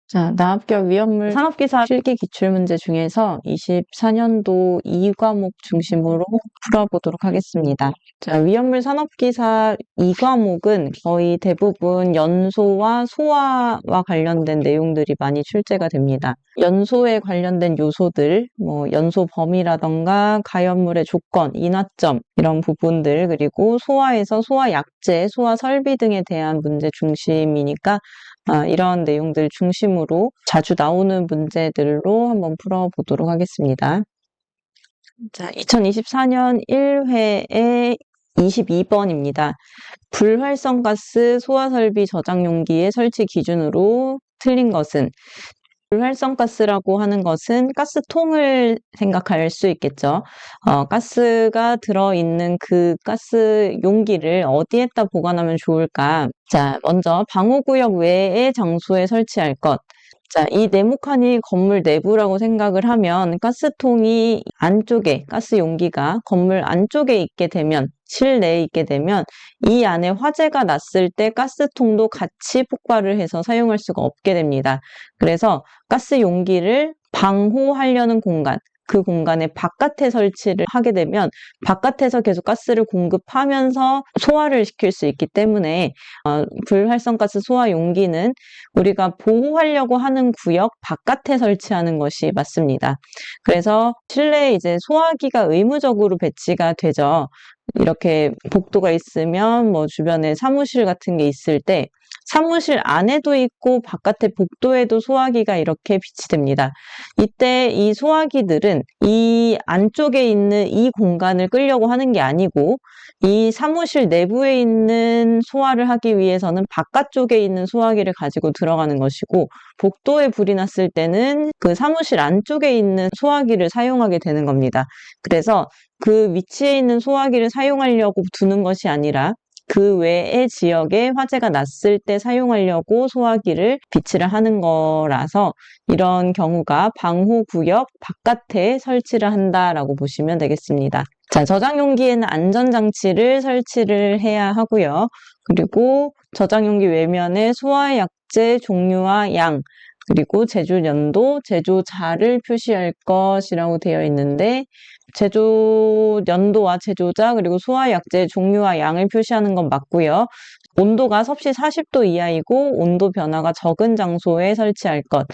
자, 나합격 위험물 산업기사 필기 기출문제 중에서 24년도 2과목 중심으로 풀어보도록 하겠습니다. 자, 위험물 산업기사 2과목은 거의 대부분 연소와 소화와 관련된 내용들이 많이 출제가 됩니다. 연소에 관련된 요소들, 연소 범위라던가 가연물의 조건, 인하점 이런 부분들, 그리고 소화에서 소화 약제, 소화 설비 등에 대한 문제 중심이니까 이런 내용들 중심으로 자주 나오는 문제들로 한번 풀어보도록 하겠습니다. 자, 2024년 1회의 22번입니다. 불활성가스 소화설비 저장용기의 설치 기준으로 틀린 것은? 불활성가스라고 하는 것은 가스통을 생각할 수 있겠죠. 가스가 들어있는 그 가스 용기를 어디에다 보관하면 좋을까? 자, 먼저 방호구역 외의 장소에 설치할 것. 자, 이 네모칸이 건물 내부라고 생각을 하면 가스통이 안쪽에, 가스 용기가 건물 안쪽에 있게 되면, 실내에 있게 되면 이 안에 화재가 났을 때 가스통도 같이 폭발을 해서 사용할 수가 없게 됩니다. 그래서 가스 용기를 방호하려는 공간, 그 공간의 바깥에 설치를 하게 되면 바깥에서 계속 가스를 공급하면서 소화를 시킬 수 있기 때문에 불활성가스 소화 용기는 우리가 보호하려고 하는 구역 바깥에 설치하는 것이 맞습니다. 그래서 실내에 이제 소화기가 의무적으로 배치가 되죠. 이렇게 복도가 있으면 주변에 사무실 같은 게 있을 때 사무실 안에도 있고 바깥에 복도에도 소화기가 이렇게 비치됩니다. 이때 이 소화기들은 이 안쪽에 있는 이 공간을 끌려고 하는 게 아니고 이 사무실 내부에 있는 소화를 하기 위해서는 바깥쪽에 있는 소화기를 가지고 들어가는 것이고, 복도에 불이 났을 때는 그 사무실 안쪽에 있는 소화기를 사용하게 되는 겁니다. 그래서 그 위치에 있는 소화기를 사용하려고 두는 것이 아니라 그 외의 지역에 화재가 났을 때 사용하려고 소화기를 비치를 하는 거라서 이런 경우가 방호구역 바깥에 설치를 한다라고 보시면 되겠습니다. 자, 저장용기에는 안전장치를 설치를 해야 하고요. 그리고 저장용기 외면에 소화약제 종류와 양, 그리고 제조 연도, 제조자를 표시할 것이라고 되어 있는데 제조 연도와 제조자 그리고 소화약제 종류와 양을 표시하는 건 맞고요. 온도가 섭씨 40도 이하이고 온도 변화가 적은 장소에 설치할 것.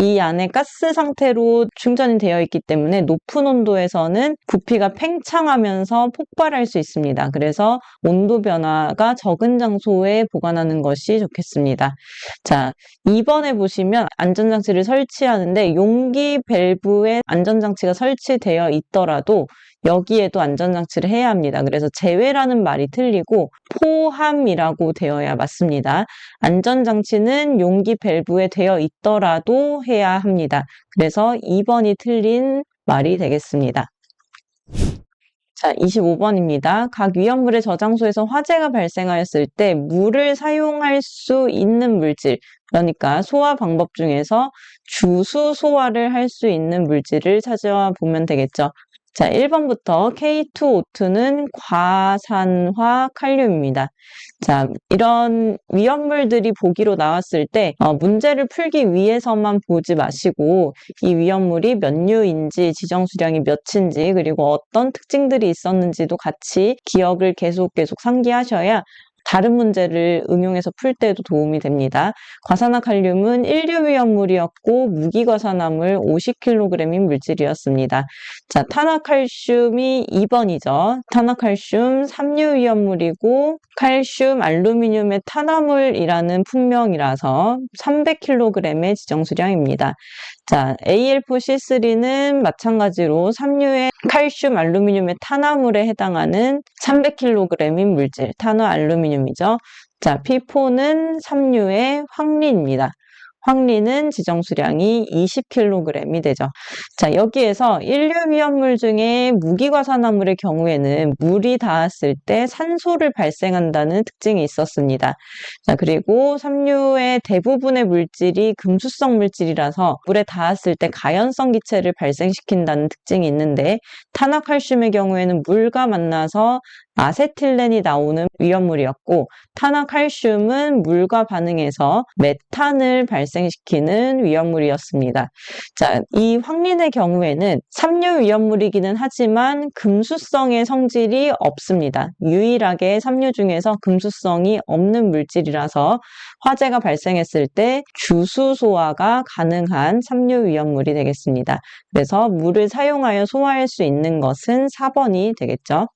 이 안에 가스 상태로 충전이 되어 있기 때문에 높은 온도에서는 부피가 팽창하면서 폭발할 수 있습니다. 그래서 온도 변화가 적은 장소에 보관하는 것이 좋겠습니다. 자, 2번에 보시면 안전장치를 설치하는데 용기 밸브에 안전장치가 설치되어 있더라도 여기에도 안전장치를 해야 합니다. 그래서 제외라는 말이 틀리고 포함이라고 되어야 맞습니다. 안전장치는 용기 밸브에 되어 있더라도 해야 합니다. 그래서 2번이 틀린 말이 되겠습니다. 자, 25번입니다. 각 위험물의 저장소에서 화재가 발생하였을 때 물을 사용할 수 있는 물질, 그러니까 소화 방법 중에서 주수 소화를 할 수 있는 물질을 찾아보면 되겠죠. 자, 1번부터 K2O2는 과산화 칼륨입니다. 자, 이런 위험물들이 보기로 나왔을 때 문제를 풀기 위해서만 보지 마시고 이 위험물이 몇 류인지, 지정수량이 몇인지, 그리고 어떤 특징들이 있었는지도 같이 기억을 계속 상기하셔야 다른 문제를 응용해서 풀 때도 도움이 됩니다. 과산화칼륨은 1류 위험물이었고 무기과산화물 50kg인 물질이었습니다. 자, 탄화칼슘이 2번이죠. 탄화칼슘 3류 위험물이고 칼슘, 알루미늄의 탄화물이라는 품명이라서 300kg의 지정수량입니다. 자, AL4C3는 마찬가지로 3류의 칼슘, 알루미늄의 탄화물에 해당하는 300kg인 물질, 탄화 알루미늄이죠. 자, P4는 3류의 황리입니다. 황리는 지정 수량이 20kg이 되죠. 자, 여기에서 인류 위험물 중에 무기과산화물의 경우에는 물이 닿았을 때 산소를 발생한다는 특징이 있었습니다. 자, 그리고 삼류의 대부분의 물질이 금수성 물질이라서 물에 닿았을 때 가연성 기체를 발생시킨다는 특징이 있는데, 탄화칼슘의 경우에는 물과 만나서 아세틸렌이 나오는 위험물이었고, 탄화칼슘은 물과 반응해서 메탄을 발생시키는 위험물이었습니다. 자, 이 황린의 경우에는 삼류 위험물이기는 하지만 금수성의 성질이 없습니다. 유일하게 삼류 중에서 금수성이 없는 물질이라서 화재가 발생했을 때 주수 소화가 가능한 삼류 위험물이 되겠습니다. 그래서 물을 사용하여 소화할 수 있는 것은 4번이 되겠죠.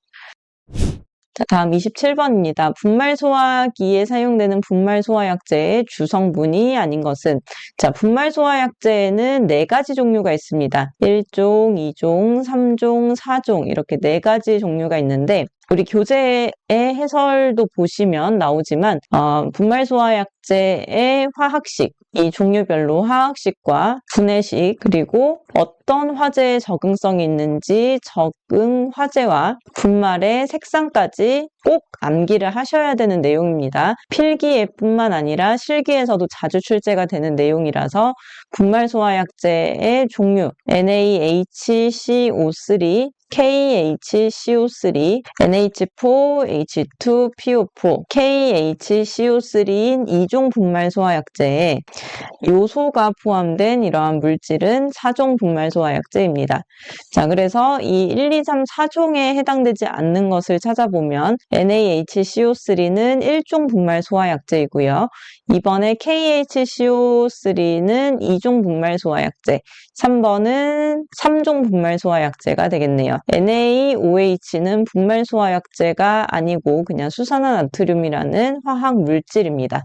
자, 다음 27번입니다. 분말 소화기에 사용되는 분말 소화약제의 주성분이 아닌 것은, 자, 분말 소화약제에는 4가지 종류가 있습니다. 1종, 2종, 3종, 4종 이렇게 4가지 종류가 있는데, 우리 교재의 해설도 보시면 나오지만 분말 소화약제의 화학식, 이 종류별로 화학식과 분해식, 그리고 어떤 화재에 적응성이 있는지 적응 화재와 분말의 색상까지 꼭 암기를 하셔야 되는 내용입니다. 필기에뿐만 아니라 실기에서도 자주 출제가 되는 내용이라서 분말 소화약제의 종류 NaHCO3, KHCO3, NH4, H2, PO4, KHCO3인 2종 분말 소화약제에 요소가 포함된 이러한 물질은 4종 분말 소화약제입니다. 자, 그래서 이 1, 2, 3, 4종에 해당되지 않는 것을 찾아보면 NaHCO3는 1종 분말 소화약제이고요. 이번에 KHCO3는 2종 분말 소화약제, 3번은 3종 분말 소화약제가 되겠네요. NaOH는 분말 소화약제가 아니고 그냥 수산화나트륨이라는 화학 물질입니다.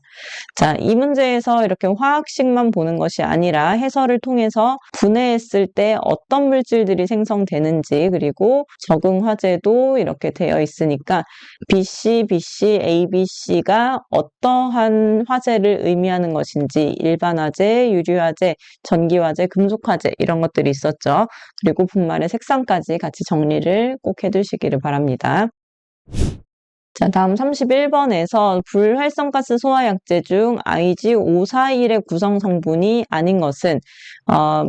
자, 이 문제에서 이렇게 화학식만 보는 것이 아니라 해설을 통해서 분해했을 때 어떤 물질들이 생성되는지, 그리고 적응 화재도 이렇게 되어 있으니까 BC, BC, ABC가 어떠한 화재를 의미하는 것인지, 일반 화재, 유류 화재, 전기 화재, 금속 화재 이런 것들이 있었죠. 그리고 분말의 색상까지 같이 정리를 꼭 해두시기를 바랍니다. 자, 다음 31번에서 불활성가스 소화약제 중 IG541의 구성 성분이 아닌 것은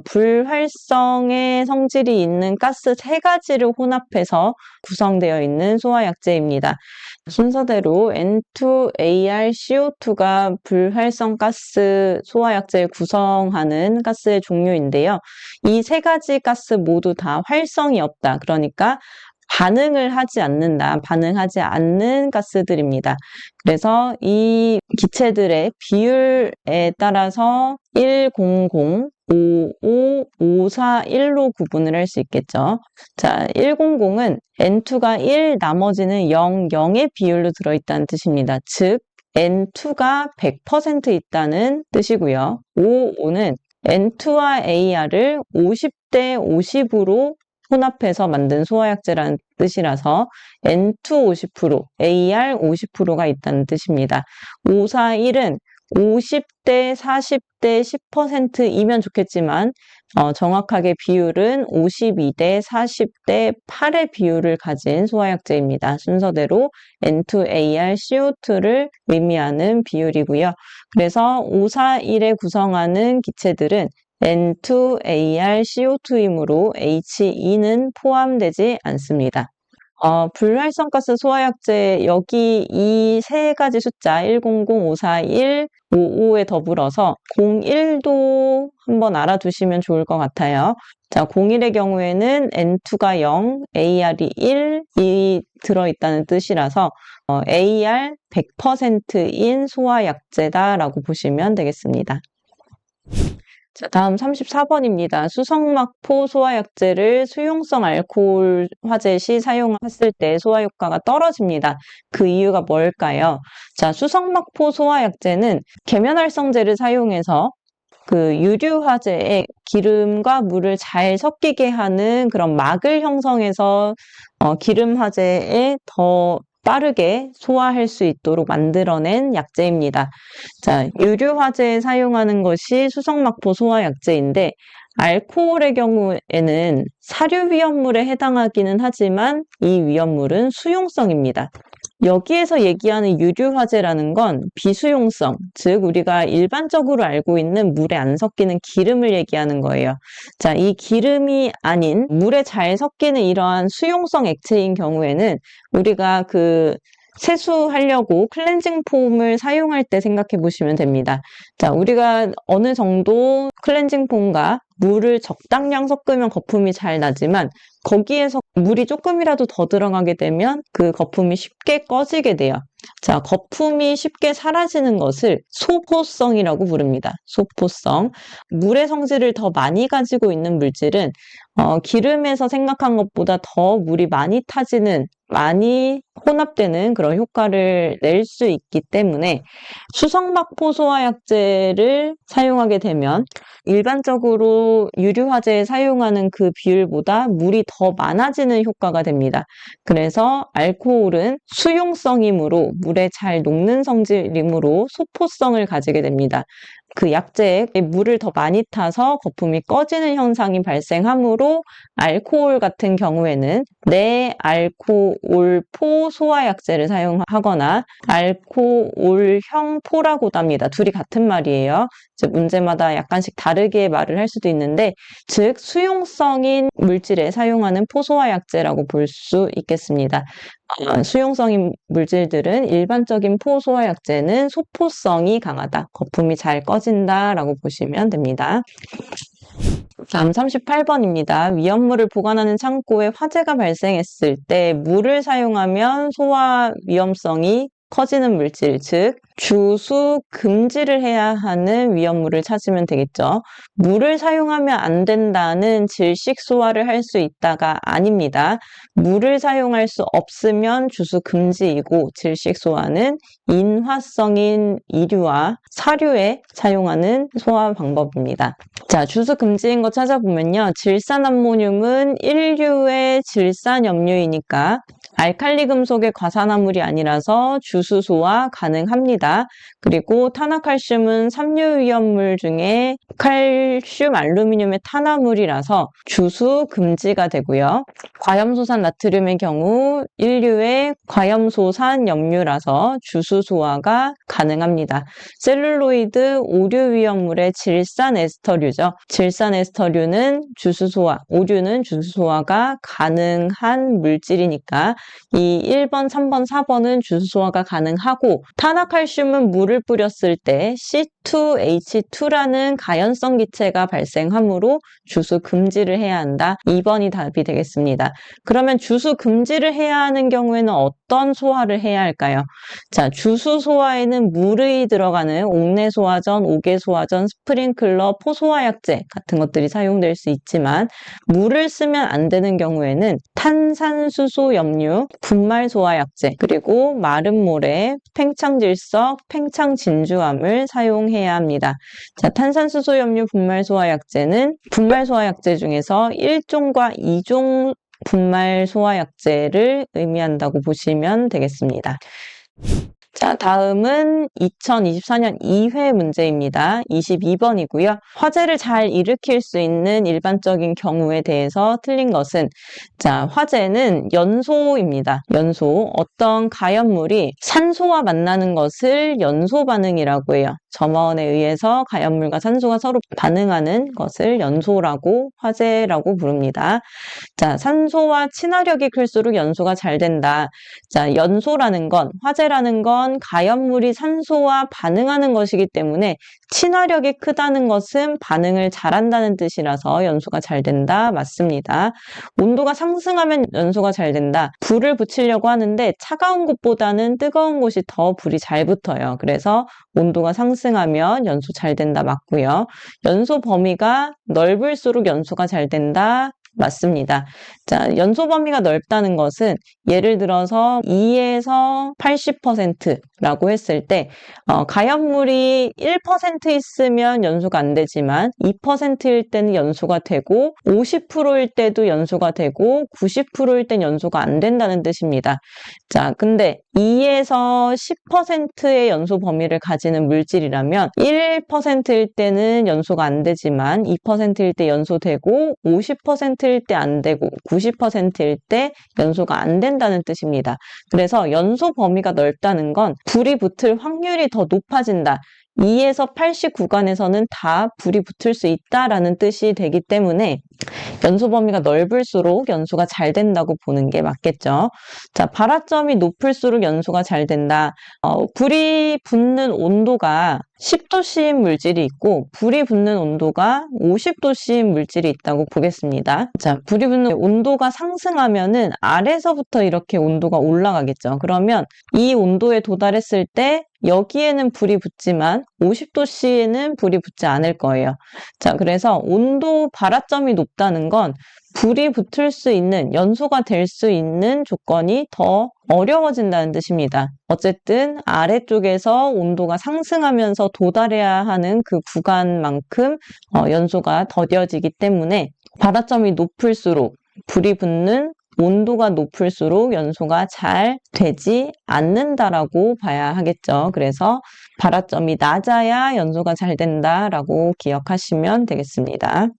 불활성의 성질이 있는 가스 3가지를 혼합해서 구성되어 있는 소화약제입니다. 순서대로 N2ArCO2가 불활성가스 소화약제를 구성하는 가스의 종류인데요. 이 3가지 가스 모두 다 활성이 없다. 그러니까 반응을 하지 않는다, 반응하지 않는 가스들입니다. 그래서 이 기체들의 비율에 따라서 100, 55, 541로 구분을 할 수 있겠죠. 자, 100은 N2가 1, 나머지는 0, 0의 비율로 들어있다는 뜻입니다. 즉, N2가 100% 있다는 뜻이고요. 55는 N2와 AR을 50대 50으로 혼합해서 만든 소화약제라는 뜻이라서 N2 50%, AR 50%가 있다는 뜻입니다. 541은 50대 40대 10%이면 좋겠지만 정확하게 비율은 52대 40대 8의 비율을 가진 소화약제입니다. 순서대로 N2ArCO2를 의미하는 비율이고요. 그래서 541에 구성하는 기체들은 N2ArCO2이므로 H2는 포함되지 않습니다. 불활성가스 소화약제, 여기 이 3가지 숫자 100, 541, 55에 더불어서 01도 한번 알아두시면 좋을 것 같아요. 자, 01의 경우에는 N2가 0, AR이 1이 들어있다는 뜻이라서 AR 100%인 소화약제다라고 보시면 되겠습니다. 자, 다음 34번입니다. 수성막포 소화약제를 수용성 알코올 화재 시 사용했을 때 소화 효과가 떨어집니다. 그 이유가 뭘까요? 자, 수성막포 소화약제는 계면활성제를 사용해서 그 유류 화재에 기름과 물을 잘 섞이게 하는 그런 막을 형성해서 기름 화재에 더 빠르게 소화할 수 있도록 만들어낸 약재입니다. 자, 유류화제에 사용하는 것이 수성막포 소화약재인데 알코올의 경우에는 사료 위험물에 해당하기는 하지만 이 위험물은 수용성입니다. 여기에서 얘기하는 유류화제라는 건 비수용성, 즉 우리가 일반적으로 알고 있는 물에 안 섞이는 기름을 얘기하는 거예요. 자, 이 기름이 아닌 물에 잘 섞이는 이러한 수용성 액체인 경우에는 우리가 세수하려고 클렌징 폼을 사용할 때 생각해 보시면 됩니다. 자, 우리가 어느 정도 클렌징 폼과 물을 적당량 섞으면 거품이 잘 나지만 거기에서 물이 조금이라도 더 들어가게 되면 그 거품이 쉽게 꺼지게 돼요. 자, 거품이 쉽게 사라지는 것을 소포성이라고 부릅니다. 소포성. 물의 성질을 더 많이 가지고 있는 물질은 기름에서 생각한 것보다 더 물이 많이 타지는, 많이 혼합되는 그런 효과를 낼 수 있기 때문에 수성막포 소화약제를 사용하게 되면 일반적으로 유류화제에 사용하는 그 비율보다 물이 더 많아지는 효과가 됩니다. 그래서 알코올은 수용성이므로 물에 잘 녹는 성질이므로 소포성을 가지게 됩니다. 그 약재에 물을 더 많이 타서 거품이 꺼지는 현상이 발생하므로 알코올 같은 경우에는 내알코올포 소화약제를 사용하거나 알코올형 포라고도 합니다. 둘이 같은 말이에요. 이제 문제마다 약간씩 다르게 말을 할 수도 있는데, 즉 수용성인 물질에 사용하는 포소화약제라고 볼 수 있겠습니다. 수용성인 물질들은 일반적인 포소화약제는 소포성이 강하다, 거품이 잘 꺼진다 라고 보시면 됩니다. 다음 38번입니다. 위험물을 보관하는 창고에 화재가 발생했을 때 물을 사용하면 소화 위험성이 커지는 물질, 즉 주수 금지를 해야 하는 위험물을 찾으면 되겠죠. 물을 사용하면 안 된다는 질식 소화를 할 수 있다가 아닙니다. 물을 사용할 수 없으면 주수 금지이고 질식 소화는 인화성인 이류와 사료에 사용하는 소화 방법입니다. 자, 주수 금지인 거 찾아보면요. 질산암모늄은 1류의 질산염료이니까 알칼리 금속의 과산화물이 아니라서 주수 소화 가능합니다. 그리고 탄화칼슘은 3류 위험물 중에 칼슘, 알루미늄의 탄화물이라서 주수 금지가 되고요. 과염소산 나트륨의 경우 1류의 과염소산 염류라서 주수 소화가 가능합니다. 셀룰로이드 5류 위험물의 질산 에스터류죠. 질산 에스터류는 주수 소화, 5류는 주수 소화가 가능한 물질이니까 이 1번, 3번, 4번은 주수 소화가 가능하고, 탄화칼슘은 물을 뿌렸을 때 C2H2라는 가연성 기체가 발생하므로 주수 금지를 해야 한다. 2번이 답이 되겠습니다. 그러면 주수 금지를 해야 하는 경우에는 어떤 소화를 해야 할까요? 자, 주수 소화에는 물의 들어가는 옥내소화전, 옥외소화전, 스프링클러, 포소화약제 같은 것들이 사용될 수 있지만 물을 쓰면 안 되는 경우에는 탄산수소 염류, 분말소화약제, 그리고 마른 모래, 팽창질석, 팽창진주암을 사용해야 합니다. 자, 탄산수소 염류 분말소화약제는 분말소화약제 중에서 1종과 2종 분말소화약제를 의미한다고 보시면 되겠습니다. 자, 다음은 2024년 2회 문제입니다. 22번이고요. 화재를 잘 일으킬 수 있는 일반적인 경우에 대해서 틀린 것은, 자, 화재는 연소입니다. 연소. 어떤 가연물이 산소와 만나는 것을 연소 반응이라고 해요. 점화원에 의해서 가연물과 산소가 서로 반응하는 것을 연소라고, 화재라고 부릅니다. 자, 산소와 친화력이 클수록 연소가 잘 된다. 자, 연소라는 건, 화재라는 건 가연물이 산소와 반응하는 것이기 때문에 친화력이 크다는 것은 반응을 잘한다는 뜻이라서 연소가 잘 된다. 맞습니다. 온도가 상승하면 연소가 잘 된다. 불을 붙이려고 하는데 차가운 곳보다는 뜨거운 곳이 더 불이 잘 붙어요. 그래서 온도가 상승하면 연소 잘 된다. 맞고요. 연소 범위가 넓을수록 연소가 잘 된다. 맞습니다. 자, 연소 범위가 넓다는 것은 예를 들어서 2에서 80%라고 했을 때 가연물이 1% 있으면 연소가 안 되지만 2%일 때는 연소가 되고 50%일 때도 연소가 되고 90%일 땐 연소가 안 된다는 뜻입니다. 자, 근데 2에서 10%의 연소 범위를 가지는 물질이라면 1%일 때는 연소가 안 되지만 2%일 때 연소되고 50%일 때 안 되고 90%일 때 연소가 안 된다는 뜻입니다. 그래서 연소 범위가 넓다는 건 불이 붙을 확률이 더 높아진다. 2에서 80 구간에서는 다 불이 붙을 수 있다라는 뜻이 되기 때문에 연소 범위가 넓을수록 연소가 잘 된다고 보는 게 맞겠죠. 자, 발화점이 높을수록 연소가 잘 된다. 불이 붙는 온도가 10도씨인 물질이 있고 불이 붙는 온도가 50도씨인 물질이 있다고 보겠습니다. 자, 불이 붙는 온도가 상승하면은 아래서부터 이렇게 온도가 올라가겠죠. 그러면 이 온도에 도달했을 때 여기에는 불이 붙지만 50도씨에는 불이 붙지 않을 거예요. 자, 그래서 온도 발화점이 높다는 건 불이 붙을 수 있는, 연소가 될 수 있는 조건이 더 어려워진다는 뜻입니다. 어쨌든 아래쪽에서 온도가 상승하면서 도달해야 하는 그 구간만큼 연소가 더뎌지기 때문에 발화점이 높을수록 불이 붙는 온도가 높을수록 연소가 잘 되지 않는다라고 봐야 하겠죠. 그래서 발화점이 낮아야 연소가 잘 된다라고 기억하시면 되겠습니다.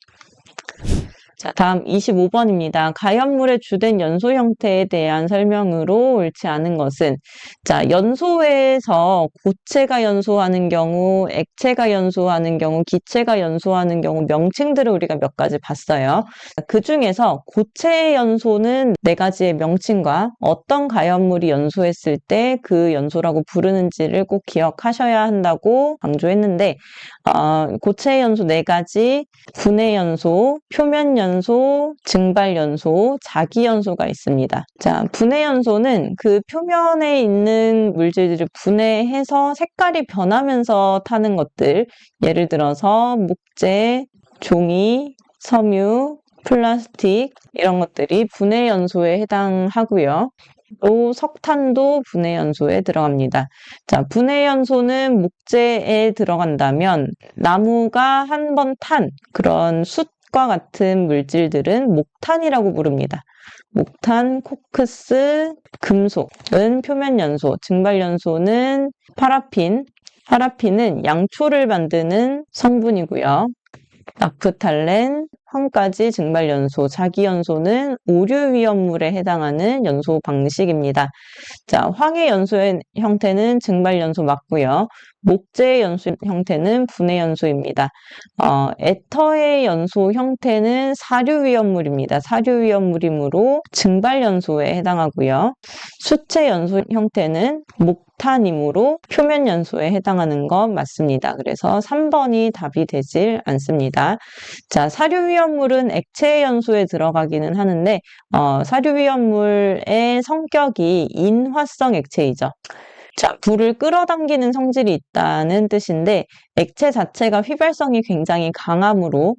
자, 다음 25번입니다. 가연물의 주된 연소 형태에 대한 설명으로 옳지 않은 것은, 자, 연소에서 고체가 연소하는 경우, 액체가 연소하는 경우, 기체가 연소하는 경우 명칭들을 우리가 몇 가지 봤어요. 그 중에서 고체의 연소는 네 가지의 명칭과 어떤 가연물이 연소했을 때 그 연소라고 부르는지를 꼭 기억하셔야 한다고 강조했는데, 고체의 연소 네 가지, 분해 연소, 표면 연소, 증발 연소, 자기 연소가 있습니다. 자, 분해 연소는 그 표면에 있는 물질들을 분해해서 색깔이 변하면서 타는 것들, 예를 들어서 목재, 종이, 섬유, 플라스틱 이런 것들이 분해 연소에 해당하고요. 또 석탄도 분해 연소에 들어갑니다. 자, 분해 연소는 목재에 들어간다면 나무가 한 번 탄 그런 숯과 같은 물질들은 목탄이라고 부릅니다. 목탄, 코크스, 금속은 표면 연소, 증발 연소는 파라핀. 파라핀은 양초를 만드는 성분이고요. 나프탈렌, 황가지 증발 연소, 자기 연소는 오류 위험물에 해당하는 연소 방식입니다. 자, 황의 연소의 형태는 증발 연소 맞고요. 목재의 연소 형태는 분해 연소입니다. 에터의 연소 형태는 사류 위험물입니다. 사류 위험물이므로 증발 연소에 해당하고요. 수체 연소 형태는 목탄이므로 표면 연소에 해당하는 것 맞습니다. 그래서 3번이 답이 되질 않습니다. 자, 사류 위험물은 액체 연소에 들어가기는 하는데 사류 위험물의 성격이 인화성 액체이죠. 자, 불을 끌어당기는 성질이 있다는 뜻인데 액체 자체가 휘발성이 굉장히 강하므로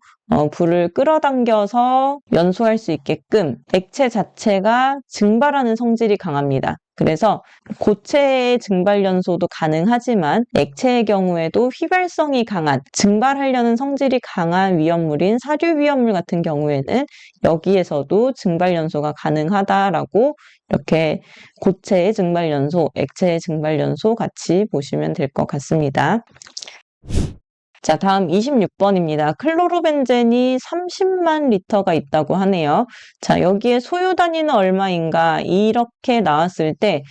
불을 끌어당겨서 연소할 수 있게끔 액체 자체가 증발하는 성질이 강합니다. 그래서 고체의 증발 연소도 가능하지만 액체의 경우에도 휘발성이 강한, 증발하려는 성질이 강한 위험물인 사류 위험물 같은 경우에는 여기에서도 증발 연소가 가능하다라고 이렇게 고체의 증발 연소, 액체의 증발 연소 같이 보시면 될 것 같습니다. 자, 다음 26번입니다. 클로로벤젠이 30만 리터가 있다고 하네요. 자, 여기에 소요 단위는 얼마인가 이렇게 나왔을 때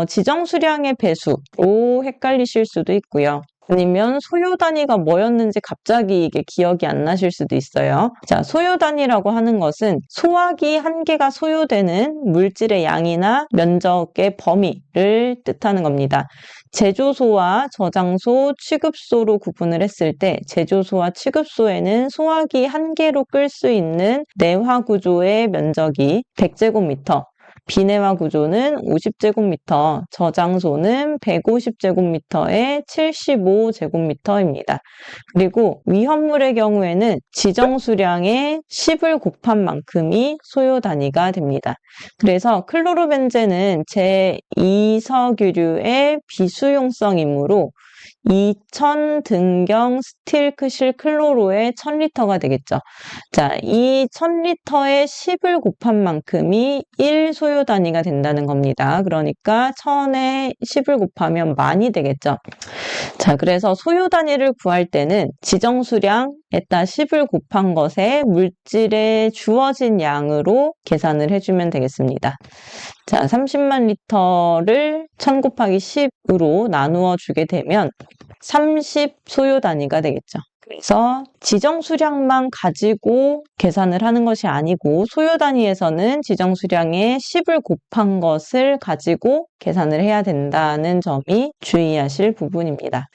지정 수량의 배수로 헷갈리실 수도 있고요. 아니면 소요 단위가 뭐였는지 갑자기 이게 기억이 안 나실 수도 있어요. 자, 소요 단위라고 하는 것은 소화기 한 개가 소요되는 물질의 양이나 면적의 범위를 뜻하는 겁니다. 제조소와 저장소, 취급소로 구분을 했을 때 제조소와 취급소에는 소화기 한 개로 끌 수 있는 내화 구조의 면적이 100제곱미터, 비내화 구조는 50제곱미터, 저장소는 150제곱미터에 75제곱미터입니다. 그리고 위험물의 경우에는 지정 수량의 10을 곱한 만큼이 소요 단위가 됩니다. 그래서 클로로벤젠은 제2석유류의 비수용성이므로 2000 등경 스틸크실 클로로의 1000리터가 되겠죠. 자, 이 1000리터의 10을 곱한 만큼이 1 소요 단위가 된다는 겁니다. 그러니까 1000에 10을 곱하면 만이 되겠죠. 자, 그래서 소요 단위를 구할 때는 지정 수량에다 10을 곱한 것에 물질에 주어진 양으로 계산을 해주면 되겠습니다. 자, 30만 리터를 1000 곱하기 10으로 나누어 주게 되면 30 소요 단위가 되겠죠. 그래서 지정 수량만 가지고 계산을 하는 것이 아니고 소요 단위에서는 지정 수량의 10을 곱한 것을 가지고 계산을 해야 된다는 점이 주의하실 부분입니다.